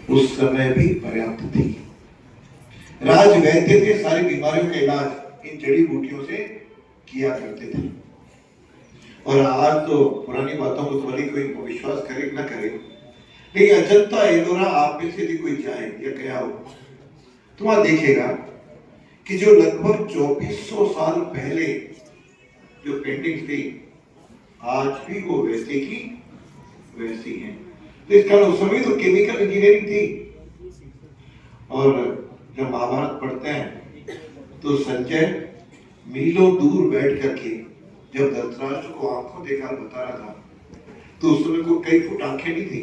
उस समय भी पर्याप्त थी। राज वैद्य थे, सारी बीमारियों का इलाज इन जड़ी बूटियों से किया करते थे। और आज तो पुरानी बातों को भले कोई विश्वास करे ना करे, लेकिन अजंता एलोरा आप में से भी कोई जाए या गया हो तो वहां देखेगा कि जो लगभग 2400 साल पहले जो पेंटिंग्स थी आज भी वो वैसे की वैसी हैं। तो इसका उस समय तो केमिकल इंजीनियरिंग थी। और जब महाभारत पढ़ते हैं तो संजय मीलों दूर बैठ करके जब धृतराष्ट्र को आंखों देखा बता रहा था तो उस समय को कई फुट आंखें नहीं थी।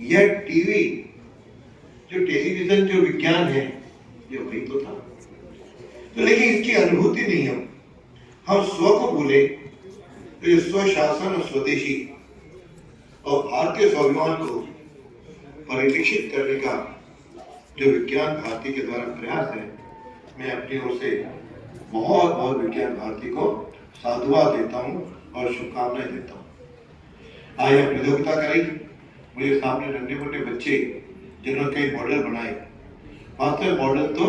यह टीवी जो टेलीविजन जो विज्ञान है ये वही तो था। तो लेकिन इसकी अनुभूति नहीं हम स्व को भूले तो ये स्वशासन और स्वदेशी और भारतीय स्वाभिमान को परिलक्षित करने का जो विज्ञान भारती के द्वारा प्रयास है, मैं अपनी ओर से बहुत बहुत विज्ञान भारती को साधुवाद देता हूँ और शुभकामनाएं देता हूँ। आज हम प्रतियोगिता करें, मुझे सामने नन्हे मुन्ने बच्चे जिन्होंने कई मॉडल बनाए, वास्तव मॉडल तो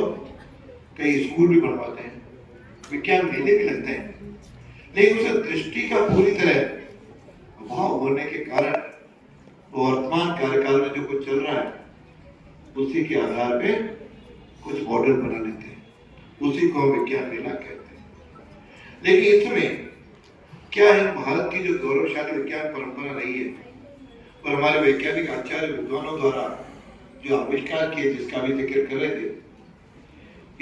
कई स्कूल भी बनवाते हैं, विज्ञान मेले भी लगते हैं, लेकिन उसे दृष्टि का पूरी तरह अभाव होने के कारण वर्तमान कार्यकाल में जो कुछ चल रहा है उसी के आधार पे कुछ मॉडल बना लेते हैं, उसी को हम विज्ञान मेला कहते हैं। लेकिन इसमें क्या है, भारत की जो गौरवशाली विज्ञान परंपरा रही है और हमारे वैज्ञानिक आचार्य विद्वानों द्वारा जो आविष्कार किए जिसका भी जिक्र कर रहे थे,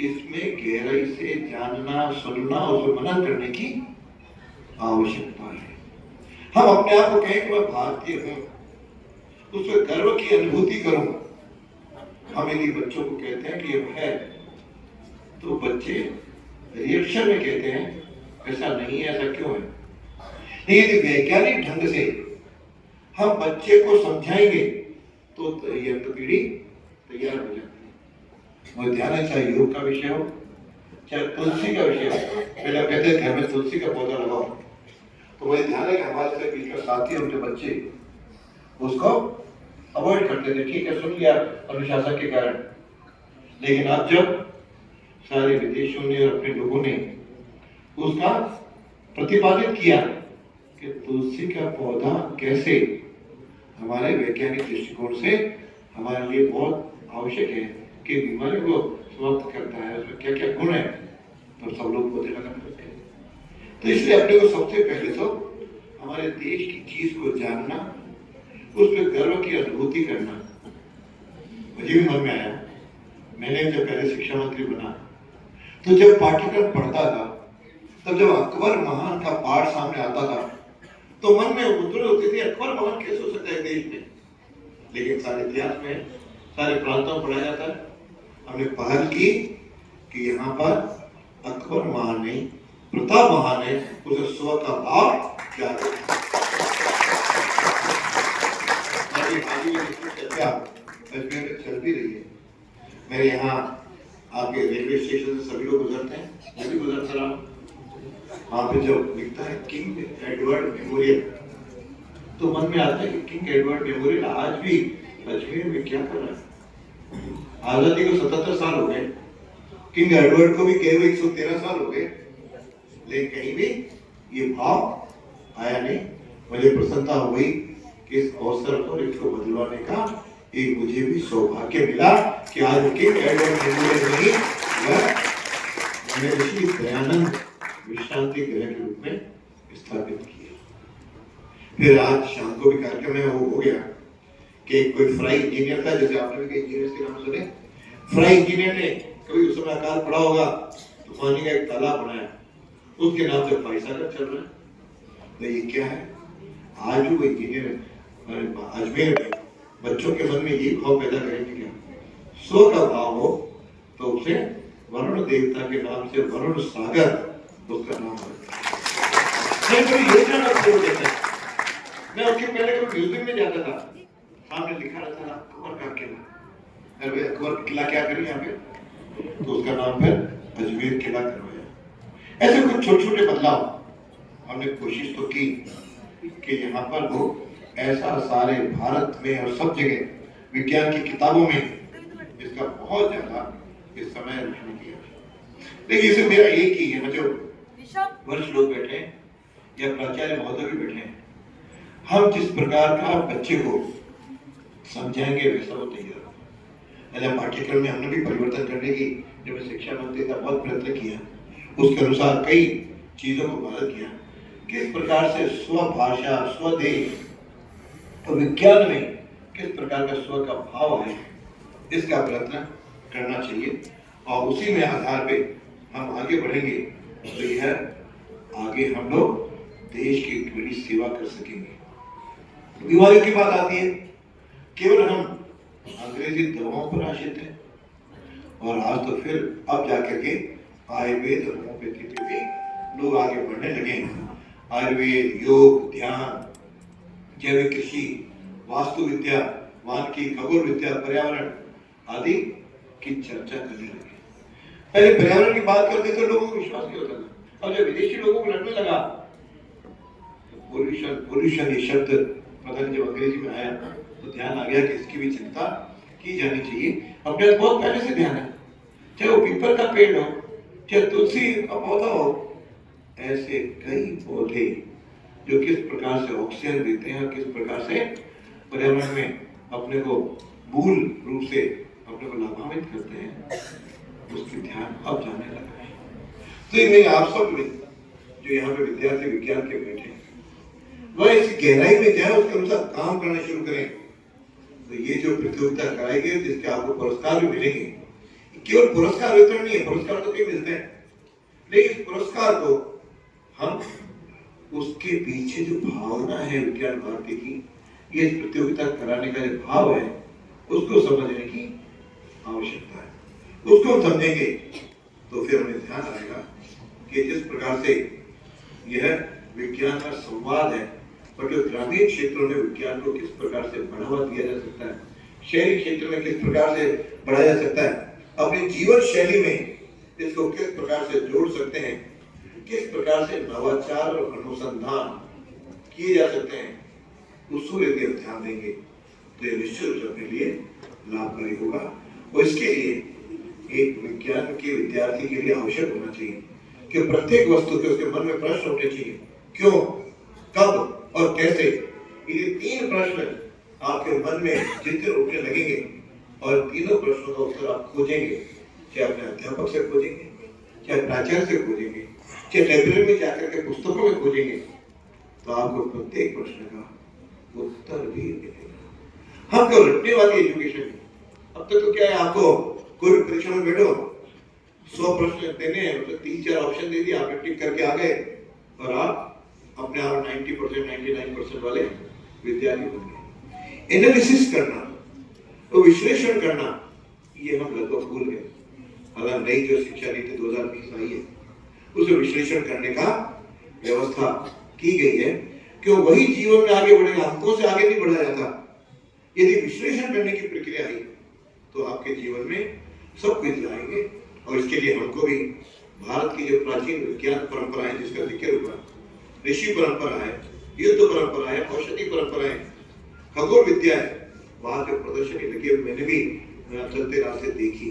इसमें गहराई से जानना, सुनना और मनन करने की आवश्यकता है। हम अपने आप को कहें कि मैं भारतीय हूं, उसमें गर्व की अनुभूति करूं। हम यदि बच्चों को कहते हैं कि ये है तो बच्चे रिएक्शन में कहते हैं ऐसा नहीं है, ऐसा क्यों है। लेकिन यदि वैज्ञानिक ढंग से हम बच्चे को समझाएंगे तो यह पीढ़ी तैयार हो जाती है। मुझे ध्यान है, चाहे योग का विषय हो चाहे तुलसी का विषय हो, पहले हम कहते हैं घर में तुलसी का पौधा लगाओ, तो मुझे ध्यान है कि हमारे से बीच में साथी उनके बच्चे उसको अवॉइड करते थे, ठीक है सुन लिया अनुशासन के कारण। लेकिन अब जब सारे विदेशों ने और अपने लोगों ने उसका प्रतिपादित किया कि तुलसी का पौधा कैसे हमारे वैज्ञानिक दृष्टिकोण से हमारे लिए बहुत आवश्यक है कि बीमारी को समाप्त करता है, उसमें क्या क्या गुण है, तो सब लोग पौधे लगा करते हैं। तो इसलिए अपने को सबसे पहले तो हमारे देश की चीज को जानना, उस पर गर्व की अनुभूति करना। मुझे भी मन में आया, मैंने जब पहले शिक्षा मंत्री बना तो जब पाठ्यक्रम पढ़ता था तब जब अकबर महान का पाठ सामने आता था तो मन में उद्वेग होती थी, अकबर महान कैसे हो सकता है देश में। लेकिन सारे इतिहास में सारे प्रांतों में पढ़ाया जाता है। हमने पहल की कि यहाँ पर अकबर महान नहीं, प्रताप महान है, उसे स्व का भाव क्या अजमेर में चल भी रही है। मेरे यहाँ आपके रेलवे स्टेशन से सभी लोग गुजरते हैं, मैं भी गुजरता रहा हूँ, वहाँ पे जो लिखता है किंग एडवर्ड मेमोरियल, तो मन में आता है कि किंग एडवर्ड मेमोरियल आज भी अजमेर में क्या कर रहा है। आजादी को 77 साल हो गए, किंग एडवर्ड को भी गए हुए 113 साल हो गए, लेकिन कहीं भी ये भाव आया नहीं। मुझे प्रसन्नता हुई कि इस अवसर पर इसको बदलवाने का एक मुझे भी सौभाग्य मिला कि आज किंग एडवर्ड मेमोरियल नहीं महर्षि दयानंद विश्रांति गृह के रूप में स्थापित किया। फिर आज शाम को भी कार्यक्रम में हो गया कि कोई फ्राई इंजीनियर था, जैसे आपने भी इंजीनियर के नाम सुने, फ्राई इंजीनियर ने कभी उस समय अकाल पड़ा होगा तो पानी का एक तालाब बनाया, उसके नाम से फ्राई सागर चल रहा है। तो ये क्या है, आज भी वो इंजीनियर अजमेर में बच्चों के मन में ये भाव पैदा करेंगे क्या, स्व का भाव हो तो उसे वरुण देवता के नाम से वरुण सागर उसका नाम है। योजना मैं उसके पहले कोई म्यूजियम में जाता था, सामने लिखा रहता था अकबर का किला, अरे अकबर किला क्या करें यहाँ पे, तो उसका नाम फिर अजमेर किला करवाया। ऐसे कुछ छोटे छोटे बदलाव हमने कोशिश तो की कि यहाँ पर वो ऐसा सारे भारत में और सब जगह विज्ञान की किताबों में इसका बहुत ज्यादा इस समय रोशनी किया। लेकिन इसमें मेरा एक ही है, जो वरिष्ठ लोग बैठे हैं या प्राचार्य महोदय भी बैठे हैं, हम जिस प्रकार का बच्चे को समझाएंगे वैसा वो तैयार है। पाठ्यक्रम में हमने भी परिवर्तन करने की, जब मैं शिक्षा मंत्री था, बहुत प्रयत्न किया, उसके अनुसार कई चीजों को पालन किया। किस प्रकार से स्वभाषा, स्वदेश और विज्ञान में किस प्रकार का स्व का भाव है, इसका प्रयत्न करना चाहिए और उसी में आधार पे हम आगे बढ़ेंगे तो यह आगे हम लोग देश की बड़ी सेवा कर सकेंगे। बीमारियों की बात आती है, केवल हम अंग्रेजी दवाओं पर आश्रित हैं और आज तो फिर अब जाकर के आयुर्वेद और होम्योपैथी पे भी लोग आगे बढ़ने लगे हैं। आयुर्वेद, योग, ध्यान, जैविक कृषि, वास्तु विद्या, वानिकी, खगोल विद्या, पर्यावरण आदि की चर्चा करने लगे। पहले पर्यावरण की बात करते थे, लोगों को विश्वास नहीं होता था, और जब विदेशी लोगों को लगने लगा पोल्यूशन ये शब्द पता नहीं जब अंग्रेजी में आया तो ध्यान आ गया कि इसकी भी चिंता की जानी चाहिए। अपने बहुत पहले से ध्यान है, चाहे वो पीपल का पेड़ हो, चाहे तुलसी का पौधा हो, ऐसे कई पौधे जो किस प्रकार से ऑक्सीजन देते हैं, किस प्रकार से पर्यावरण में अपने को मूल रूप से अपने को लाभान्वित करते हैं, उसकी ध्यान अब जाने लगा है। तो ये आप सब जो यहाँ पे विद्यार्थी विज्ञान के बैठे हैं, वह इस गहराई में जाए, उसके अनुसार काम करना शुरू करें। तो ये जो प्रतियोगिता कराई गई, जिसके आपको पुरस्कार भी मिलेंगे, केवल पुरस्कार वितरण नहीं है, पुरस्कार तो कई मिलते हैं, लेकिन इस पुरस्कार को हम उसके पीछे जो भावना है विज्ञान भारती की, ये प्रतियोगिता कराने का जो भाव है, उसको समझने की आवश्यकता है। उसको हम समझेंगे तो फिर हमें ध्यान आएगा कि जिस प्रकार से यह विज्ञान का संवाद है, और जो ग्रामीण क्षेत्रों में विज्ञान को किस प्रकार से बढ़ावा दिया जा सकता है, शहरी क्षेत्र में किस प्रकार से बढ़ाया जा सकता है, अपनी जीवन शैली में इसको किस प्रकार से जोड़ सकते हैं, किस प्रकार से नवाचार और अनुसंधान किए जा सकते हैं, उसको यदि हम ध्यान देंगे तो ये निश्चित रूप से अपने लिए लाभकारी होगा। और इसके लिए एक विज्ञान के विद्यार्थी के लिए आवश्यक होना चाहिए कि प्रत्येक वस्तु के उसके मन में प्रश्न होने चाहिए, क्यों, कब और कैसे। ये तीन प्रश्न आपके मन में जितने उठने लगेंगे और तीनों प्रश्नों का उत्तर आप खोजेंगे, चाहे अपने अध्यापक से खोजेंगे, चाहे प्राचार्य से खोजेंगे, चाहे लाइब्रेरी में जाकर के पुस्तकों में खोजेंगे, तो आपको प्रत्येक प्रश्न का उत्तर भी मिलेगा। हम क्यों रटने वाली एजुकेशन, अब तक तो क्या है, आपको कोई भी परीक्षा में बैठो, 100 प्रश्न देने हैं, तो 3-4 ऑप्शन दे दिए, आपने टिक करके आ गए और आप अपने आप 90%, 99% वाले विद्यार्थी बन गए। एनालिसिस करना और विश्लेषण करना, ये हम लगभग भूल गए। हालांकि नई जो शिक्षा नीति 2020 आई है, उसे विश्लेषण करने का व्यवस्था की गई है, क्यों वही जीवन में आगे बढ़ेगा, अंकों से आगे नहीं बढ़ा जाता। यदि विश्लेषण करने की प्रक्रिया आई तो आपके जीवन में सब कुछ लाएंगे। और इसके लिए हमको भी भारत की जो प्राचीन विज्ञान परंपरा है, जिसका जिक्र हुआ, ऋषि परंपरा है, युद्ध परंपरा है, औषधि परंपरा है, खगोल विद्या है, वहां जो प्रदर्शनी लगी मैंने भी चलते रास्ते देखी,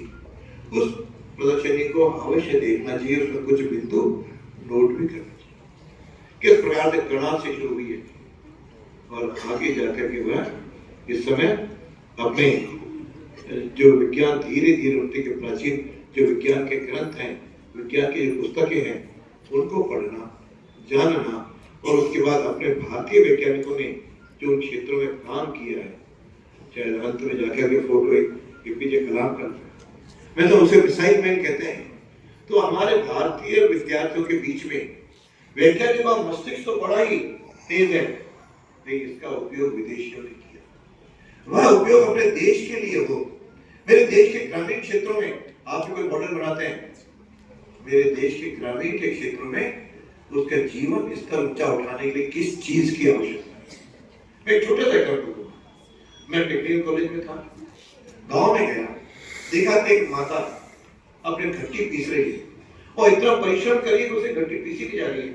उस प्रदर्शनी को अवश्य देखना चाहिए, उसमें कुछ बिंदु नोट भी करना चाहिए, किस प्रकार से कणा से शुरू हुई है और आगे जाकर के वह इस समय अपने जो विज्ञान धीरे धीरे उनके प्राचीन जो विज्ञान के ग्रंथ हैं, विज्ञान की जो पुस्तकें हैं, उनको पढ़ना, जानना, और उसके बाद अपने भारतीय वैज्ञानिकों ने जो उन क्षेत्रों में काम किया है, चाहे अंत में जाकर के फोटो एपीजे कलाम का, मैं तो उसे मिसाइल मैन कहते हैं। तो हमारे भारतीय विद्यार्थियों के बीच में वैज्ञानिकों का मस्तिष्क तो बड़ा ही तेज है, लेकिन इसका उपयोग विदेशियों ने किया। वह उपयोग अपने देश के लिए हो। मेरे देश के ग्रामीण क्षेत्रों में आप कोई मॉडल बनाते हैं, मेरे देश के ग्रामीण के क्षेत्रों में उसका जीवन स्तर ऊंचा उठाने के लिए किस चीज की आवश्यकता है। मैं एक छोटा सा एग्जाम्पल दूंगा। मैं टेक्निकल कॉलेज में था, गांव में गया, देखा कि एक माता अपने घट्टी पीस रही है और इतना परिश्रम करिए कि उसे घट्टी पीसी की जा रही है।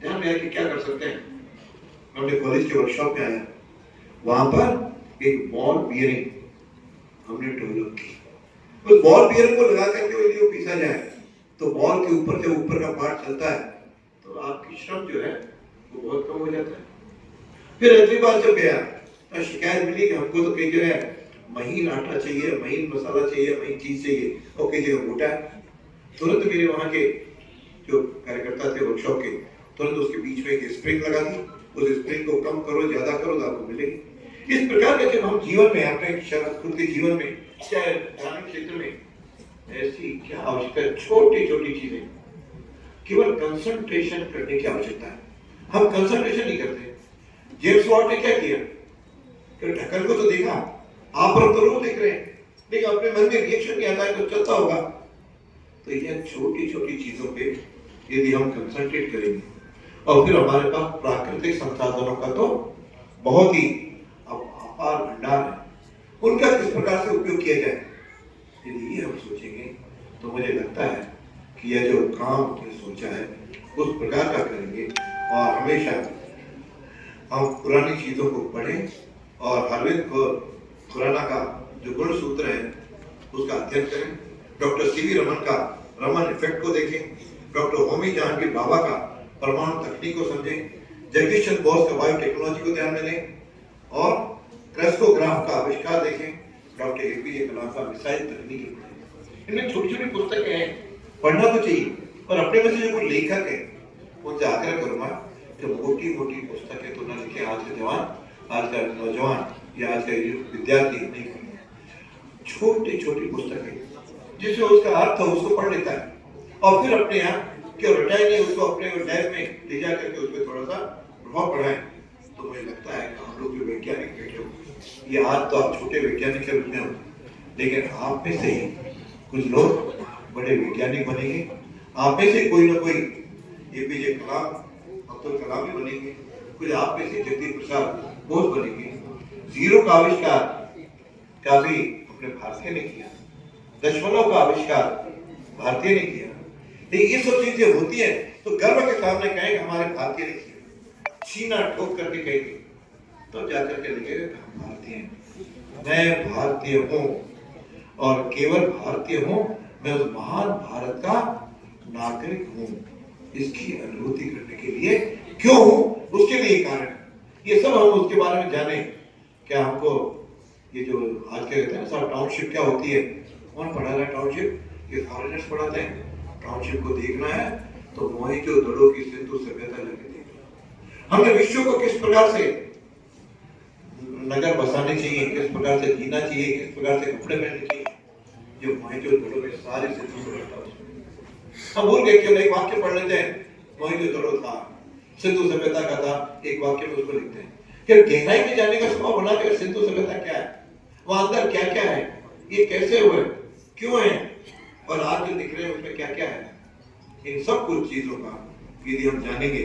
ध्यान में आया कि क्या कर सकते हैं। मैं अपने कॉलेज के वर्कशॉप में आया, वहां पर एक बॉल बियरिंग हमने डेवलप की। उस बॉल बियरिंग को लगा करके यदि वो पीसा जाए तो बॉल के ऊपर जब ऊपर का पार्ट चलता है तो आपकी श्रम जो है वो बहुत कम हो जाता है। फिर अगली बार जब गया तो शिकायत मिली कि हमको तो कई जगह महीन आटा चाहिए, महीन मसाला चाहिए, महीन चीज चाहिए और कई जगह मोटा है। तुरंत मेरे वहां के जो कार्यकर्ता थे वर्कशॉप के, तुरंत उसके बीच में एक स्प्रिंग लगा दी। उस स्प्रिंग को कम करो, ज्यादा करो तो आपको मिलेगी। इस प्रकार के जब हम जीवन में अपने खुद के जीवन में चाहे ग्रामीण क्षेत्र में ऐसी क्या आवश्यकता है, छोटी छोटी चीजें, केवल कंसंट्रेशन करने की आवश्यकता है। हम कंसंट्रेशन नहीं करते। जेम्स वॉट ने क्या किया, ढक्कन को तो देखा, आप और तो देख रहे हैं, लेकिन अपने मन में रिएक्शन नहीं आता है तो चलता होगा। तो यह छोटी छोटी चीजों पे यदि हम कंसंट्रेट करेंगे और फिर हमारे पास प्राकृतिक संसाधनों का तो बहुत ही अपार भंडार है, उनका किस प्रकार से उपयोग किया जाए, यदि ये हम सोचेंगे तो मुझे लगता है कि यह जो काम हमने सोचा है उस प्रकार का करेंगे। और हमेशा हम पुरानी चीजों को पढ़ें और अरविंद खुराना का जो गुण सूत्र है उसका अध्ययन करें। डॉक्टर सीवी रमन का रमन इफेक्ट को देखें, डॉक्टर होमी जहांगीर भाभा का परमाणु तकनीक को समझें, जगदीश चंद्र बोस का बायोटेक्नोलॉजी को ध्यान में लें और क्रेस्कोग्राफ का आविष्कार देखें, डॉक्टर एपीजे कलाम का मिसाइल तकनीकी पढ़ें। इनमें छोटी छोटी पुस्तकें हैं, पढ़ना तो चाहिए, पर अपने में से जो कोई लेखक है उनसे आग्रह करूंगा कि मोटी मोटी पुस्तकें तो न लिखे। आज के जवान, आज का नौजवान या आज का विद्यार्थी नहीं पढ़े, छोटी छोटी पुस्तकें जिसमें उसका अर्थ हो उसको पढ़ लेता है और फिर अपने यहाँ क्यों रटाई नहीं उसको अपने लैब में ले जा करके उसमें थोड़ा सा प्रभाव पढ़ाएं। तो मुझे लगता है कि हम लोग जो वैज्ञानिक बैठे हो, ये आज तो आप छोटे वैज्ञानिक के रूप में हो, लेकिन आप में से ही कुछ लोग बड़े वैज्ञानिक बनेंगे। आप में से कोई ना कोई एपीजे कलाम, अब्दुल कलाम भी बनेंगे, कुछ आप में से जगदीश प्रसाद बोस बनेंगे। जीरो का आविष्कार काफी अपने भारतीय ने किया, दशमलव का आविष्कार भारतीय ने किया। ये सब चीजें होती है तो गर्व के सामने कहेंगे हमारे भारतीय ने किया, सीना ठोक करके कहेंगे तो जाकर के लगेगा हम भारतीय हैं, मैं भारतीय हूँ और केवल भारतीय हूँ, मैं उस महान भारत का नागरिक हूँ। इसकी अनुभूति करने के लिए क्यों हूँ, उसके लिए कारण ये सब हम उसके बारे में जाने। क्या हमको ये जो आज के कहते हैं ना टाउनशिप क्या होती है, कौन पढ़ा रहा है टाउनशिप, ये फॉरेनर्स पढ़ाते हैं। टाउनशिप को देखना है तो मोहनजोदड़ो की सिंधु सभ्यता लगे देखना। हमने विश्व को किस प्रकार से नगर बसाने चाहिए, किस प्रकार से जीना चाहिए, किस प्रकार से कपड़े पहनने चाहिए, जो मोहनजोदड़ो में सारी सिंधु सभ्यता उसमें। हम भूल गए, केवल एक वाक्य पढ़ लेते हैं, मोहनजोदड़ो था, सिंधु सभ्यता का था, एक वाक्य में उसको लिखते हैं। फिर गहराई में जाने का स्वभाव बना के सिंधु सभ्यता क्या है, वहां अंदर क्या क्या है, ये कैसे हुए, क्यों है और आज जो दिख रहे हैं उसमें क्या क्या है, इन सब कुछ चीजों का यदि हम जानेंगे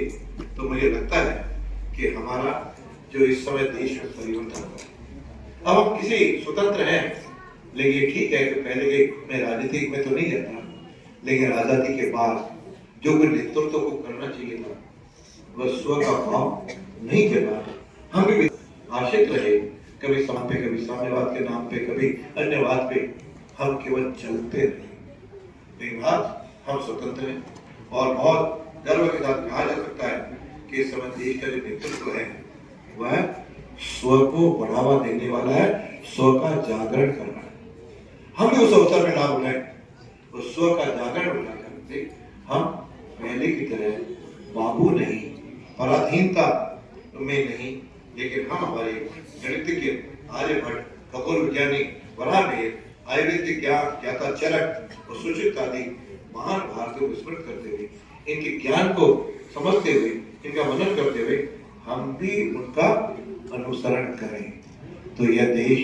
तो मुझे लगता है कि हमारा जो इस समय देश में परिवर्तन होगा। अब हम किसी स्वतंत्र हैं, लेकिन ठीक है कि पहले के मैं राजनीति में तो नहीं जाता, लेकिन आजादी के बाद जो कोई नेतृत्व को करना चाहिए था वह स्व का भाव नहीं जगा। हम भी आशिक रहे, कभी समाज पे, कभी साम्यवाद के नाम पे, कभी अन्य बात पे, हम केवल चलते रहे। लेकिन आज हम स्वतंत्र हैं और बहुत गर्व के साथ कहा जा सकता है कि इस समय देश का जो नेतृत्व है वह स्व को बढ़ावा देने वाला है, स्व का जागरण कर रहा है। हम भी उस अवसर में लाभ उठाएं, उस स्व का जागरण उठा करके हम पहले की तरह बाबू नहीं, पराधीनता में नहीं, लेकिन हम हमारे गणितज्ञ आर्यभट्ट, खगोल वैज्ञानिक वराहमिहिर, आयुर्वेदिक ज्ञाता चरक और सुचित आदि महान भारतीयों को स्मृत करते हुए, इनके ज्ञान को समझते हुए, इनका मनन करते हुए हम भी उनका अनुसरण करें। तो यह देश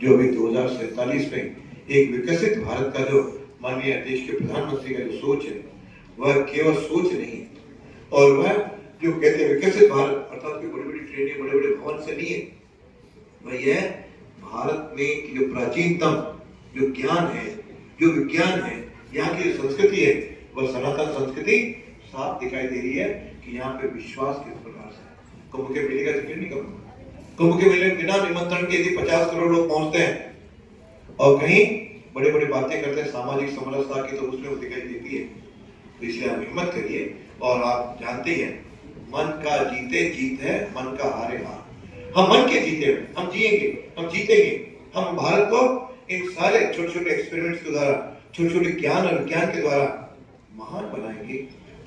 जो अभी 2047 में एक विकसित भारत का जो माननीय देश के प्रधानमंत्री का जो सोच है वह केवल सोच नहीं, और वह जो कहते हैं विकसित भारत अर्थात कोई बड़ी बड़ी ट्रेनें, बड़े बड़े भवन से नहीं है, वह यह भारत में जो प्राचीनतम जो ज्ञान है, जो विज्ञान है, यहाँ की संस्कृति है, वह सनातन संस्कृति साफ दिखाई दे रही है कि यहाँ पे विश्वास किस प्रकार से को मुझे मिलेगा, जिक्र नहीं करूँगा, कुंभ के मेले में बिना निमंत्रण के यदि 50 करोड़ लोग पहुंचते हैं और कहीं बड़े बड़े बातें करते हैं सामाजिक समरसता की, तो उसमें वो दिखाई देती है। तो इसलिए आप हिम्मत करिए, और आप जानते ही हैं मन का जीते जीत है, मन का हारे हार। हम मन के जीते हैं, हम जिएंगे, हम जीतेंगे। हम भारत को इन सारे छोटे छोटे एक्सपेरिमेंट्स के द्वारा, छोटे छोटे ज्ञान और विज्ञान के द्वारा महान बनाएंगे।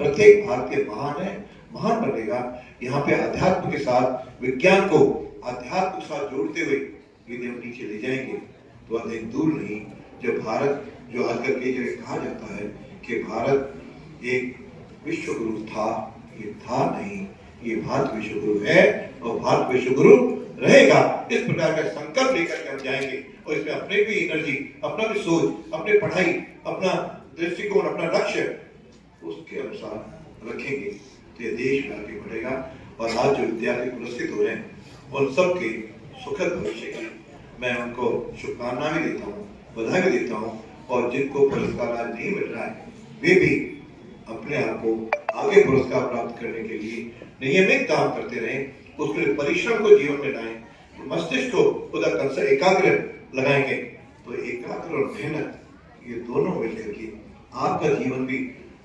प्रत्येक भारतीय महान है, महान बनेगा। यहाँ पे अध्यात्म के साथ विज्ञान को अध्यात्म के साथ जोड़ते हुए यदि हम नीचे ले जाएंगे तो अधिक दूर नहीं, जब भारत, जो आजकल कई जगह कहा जाता है कि भारत एक विश्व गुरु था, ये था नहीं, ये भारत विश्व गुरु है और भारत विश्व गुरु रहेगा। इस प्रकार का संकल्प लेकर के हम जाएंगे और इसमें अपने भी एनर्जी, अपना भी सोच, अपनी पढ़ाई, अपना दृष्टिकोण, अपना लक्ष्य उसके अनुसार रखेंगे तो ये देश में आगे बढ़ेगा। और आज जो विद्यार्थी पुरस्कृत हो रहे हैं उन सबके सुखद भविष्य की मैं उनको शुभकामना भी देता हूँ, बधाई भी देता हूँ। और जिनको पुरस्कार आज नहीं मिल रहा है वे भी अपने आप को आगे पुरस्कार प्राप्त करने के लिए नियमित काम करते रहें, उसके लिए परिश्रम को जीवन में लाएं, मस्तिष्क को उधर एकाग्र लगाएंगे तो एकाग्र और मेहनत ये दोनों मिलकर के आपका जीवन भी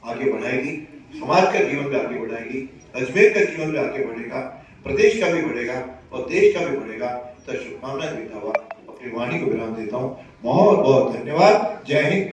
आगे बढ़ाएगी, समाज का जीवन भी आगे बढ़ाएगी, अजमेर का जीवन भी आगे बढ़ेगा, प्रदेश का भी बढ़ेगा और देश का भी बढ़ेगा। तो शुभकामनाएं देता हुआ अपनी वाणी को विराम देता हूँ। बहुत बहुत धन्यवाद। जय हिंद।